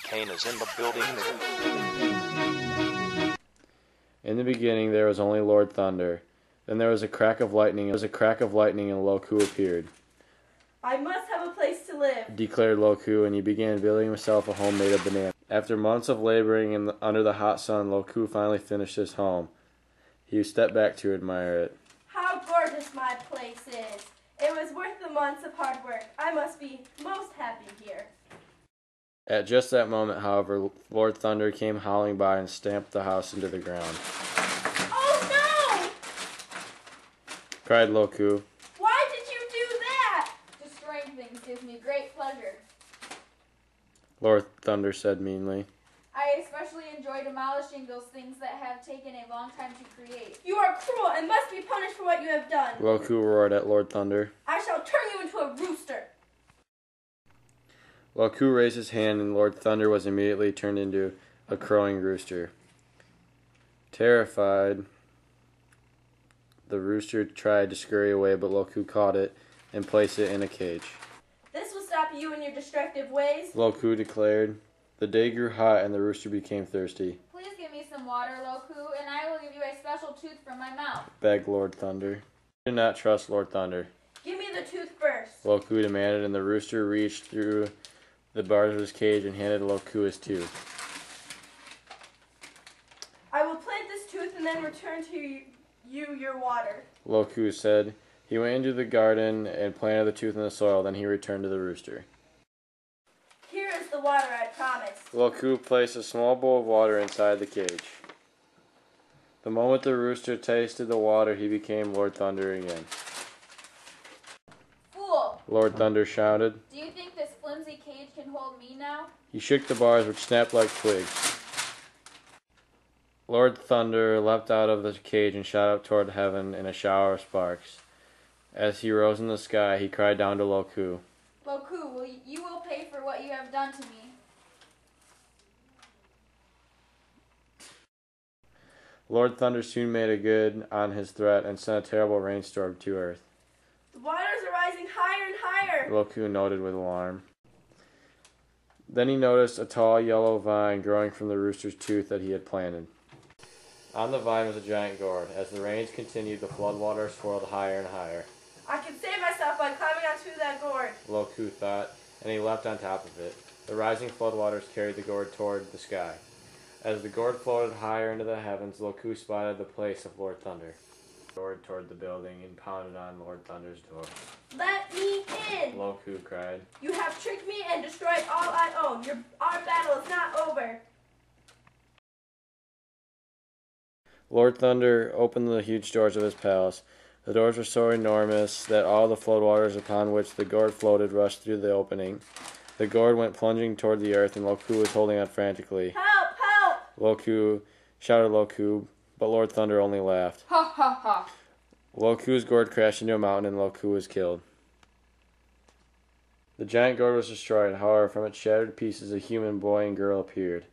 volcanoes in the building. In the beginning there was only Lord Thunder. Then there was a crack of lightning, and Loku appeared. I must have a place to live, declared Loku, and he began building himself a home made of bananas. After months of laboring under the hot sun, Loku finally finished his home. He stepped back to admire it. How gorgeous my place is. It was worth the months of hard work. I must be most happy here. At just that moment, however, Lord Thunder came howling by and stamped the house into the ground. Oh no! Cried Loku. Why did you do that? Destroying things gives me great pleasure. Lord Thunder said meanly. I especially enjoy demolishing those things that have taken a long time to create. You are cruel and must be punished for what you have done. Loku roared at Lord Thunder. I shall turn you into a rooster. Loku raised his hand, and Lord Thunder was immediately turned into a crowing rooster. Terrified, the rooster tried to scurry away, but Loku caught it and placed it in a cage. This will stop you in your destructive ways, Loku declared. The day grew hot, and the rooster became thirsty. Please give me some water, Loku, and I will give you a special tooth from my mouth, begged Lord Thunder. He did not trust Lord Thunder. Give me the tooth first. Loku demanded, and the rooster reached through the bars of his cage and handed Loku his tooth. I will plant this tooth and then return to you your water, Loku said. He went into the garden and planted the tooth in the soil. Then he returned to the rooster. Here is the water I promised. Loku placed a small bowl of water inside the cage. The moment the rooster tasted the water, he became Lord Thunder again. Fool! Lord Thunder shouted. Do you think this flimsy cage can hold me now? He shook the bars, which snapped like twigs. Lord Thunder leapt out of the cage and shot up toward heaven in a shower of sparks. As he rose in the sky, he cried down to Loku. Loku, you will pay for what you have done to me. Lord Thunder soon made a good on his threat and sent a terrible rainstorm to Earth. The waters are rising higher and higher, Loku noted with alarm. Then he noticed a tall yellow vine growing from the rooster's tooth that he had planted. On the vine was a giant gourd. As the rains continued, the floodwaters swirled higher and higher. I can save myself by climbing onto that gourd, Loku thought, and he leapt on top of it. The rising floodwaters carried the gourd toward the sky. As the gourd floated higher into the heavens, Loku spotted the place of Lord Thunder. He soared toward the building and pounded on Lord Thunder's door. Let me in! Loku cried. You have tricked me and destroyed all I own. Our battle is not over. Lord Thunder opened the huge doors of his palace. The doors were so enormous that all the floodwaters upon which the gourd floated rushed through the opening. The gourd went plunging toward the earth, and Loku was holding on frantically. Help! Help! Loku shouted Loku, but Lord Thunder only laughed. Ha ha ha! Loku's gourd crashed into a mountain, and Loku was killed. The giant gourd was destroyed. However, from its shattered pieces, a human boy and girl appeared.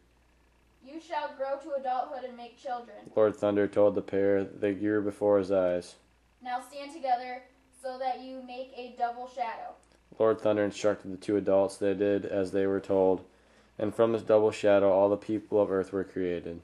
You shall grow to adulthood and make children. Lord Thunder told the pair. They grew before his eyes. Now stand together so that you make a double shadow. Lord Thunder instructed the two adults. They did as they were told, and from this double shadow all the people of Earth were created.